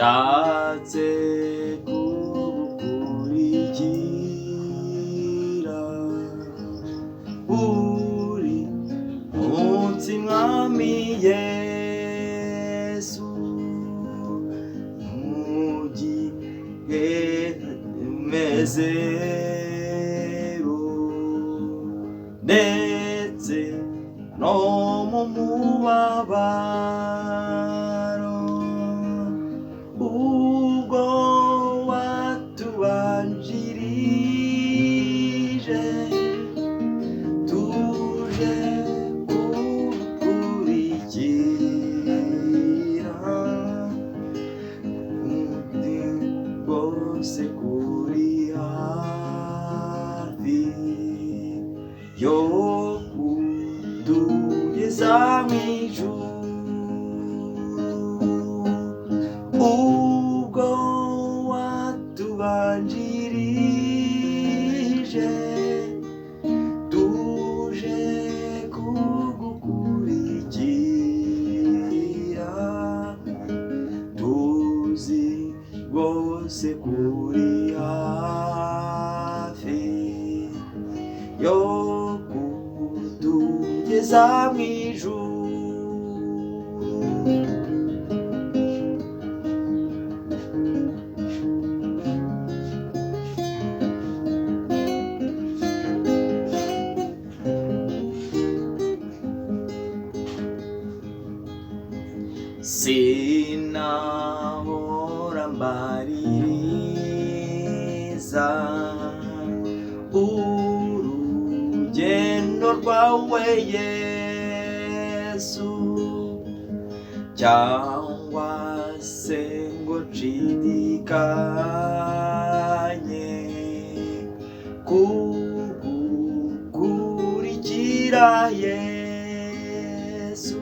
nshatse kugukurikira buri munsi mwami Yesu mu gihe mezero ndetse no mu mubabaro ubwo watubanjirije tuje kugukurikira undi rwose kuri hafi yo kutugeza mu ijuru ubwo watubanjirije tuje kugukurikira tuzi rwose kuri hafi yo kutugeza mu ijuru sinahora mbaririza urugendo rwawe Yesu cyangwa se ngo nshidikanye kugukurikira Yesu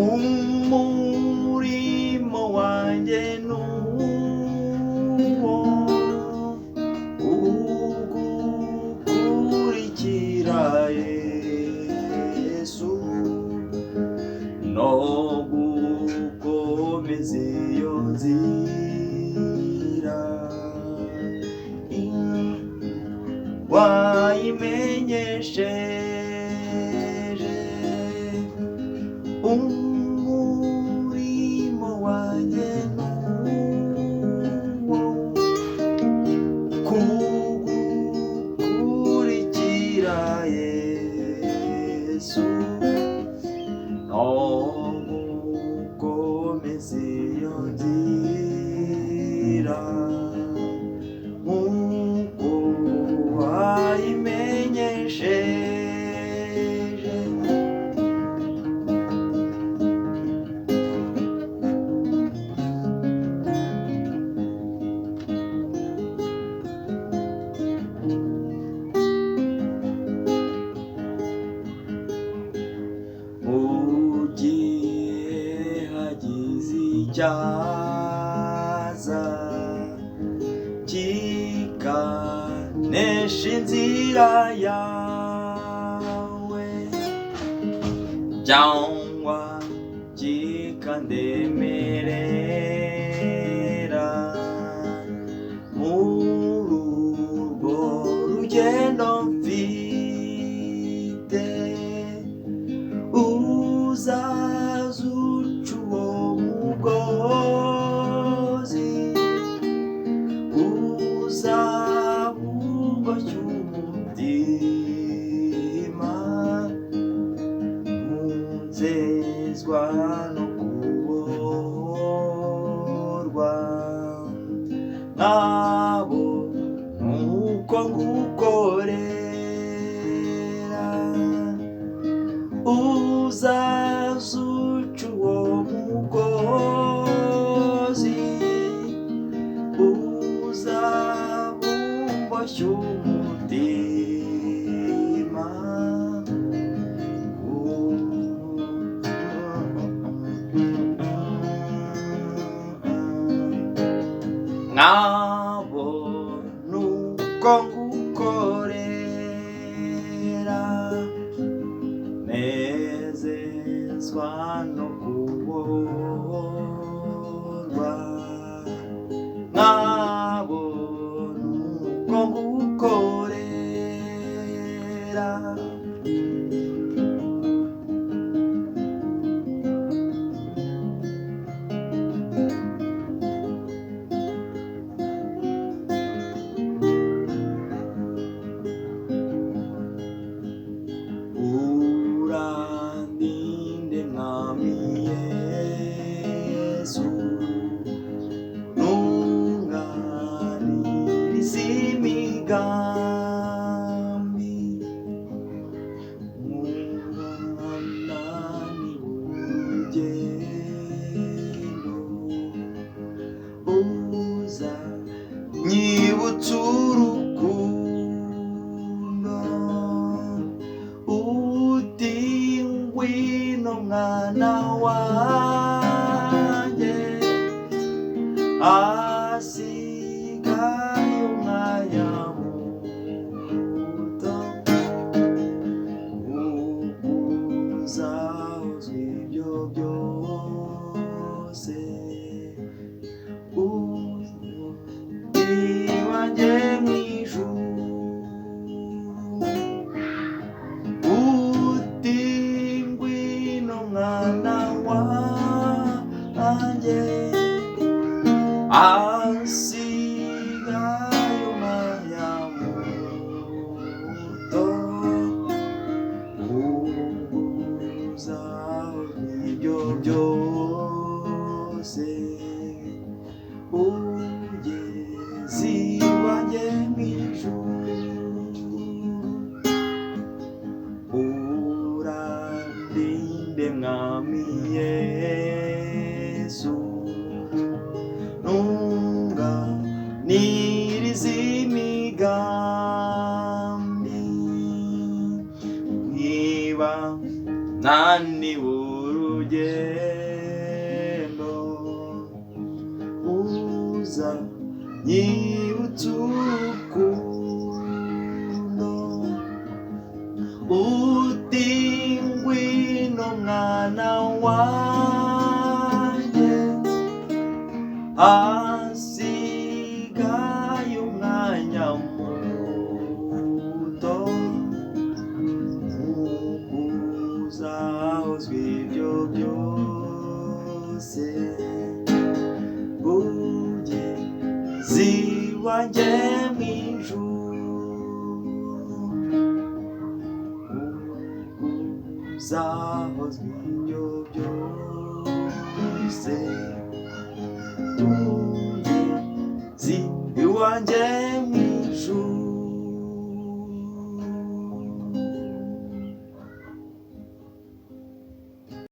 umurimo wanjye nuwo kugukurikira Yesu no gukomeza iyo nzira wayimenyesheje umurimo wanjye nuwo kugukurikira Yesu no gukomeza iyo nzira nk'uko wayimenyesheje cyaza kikanesha inzira yawe cyangwa kikandemerera muri urwo rugendo mfite uzazuca uwo mugozi uzabugosha umutima munzezwa no kubohorwa nkabo nuko ngukorera uzazuca uwo mugozi uzabugosha umutima nkabo nuko ngukorera nezezwa no kubohorwa asigaye umwanya muto uzaho ibyo byose ugeze iwanjye mu ijuru urandinde mwami Yesu ntunganirize imigambi niba naniwe urugendo uza nyibutsa urukundo uti ngwino mwana wanjye hasigaye umwanya muto uzahozwa ibyo byose ugeze iwanjye mu ijuru uzahozwa ibyo byose ugeze iwanjye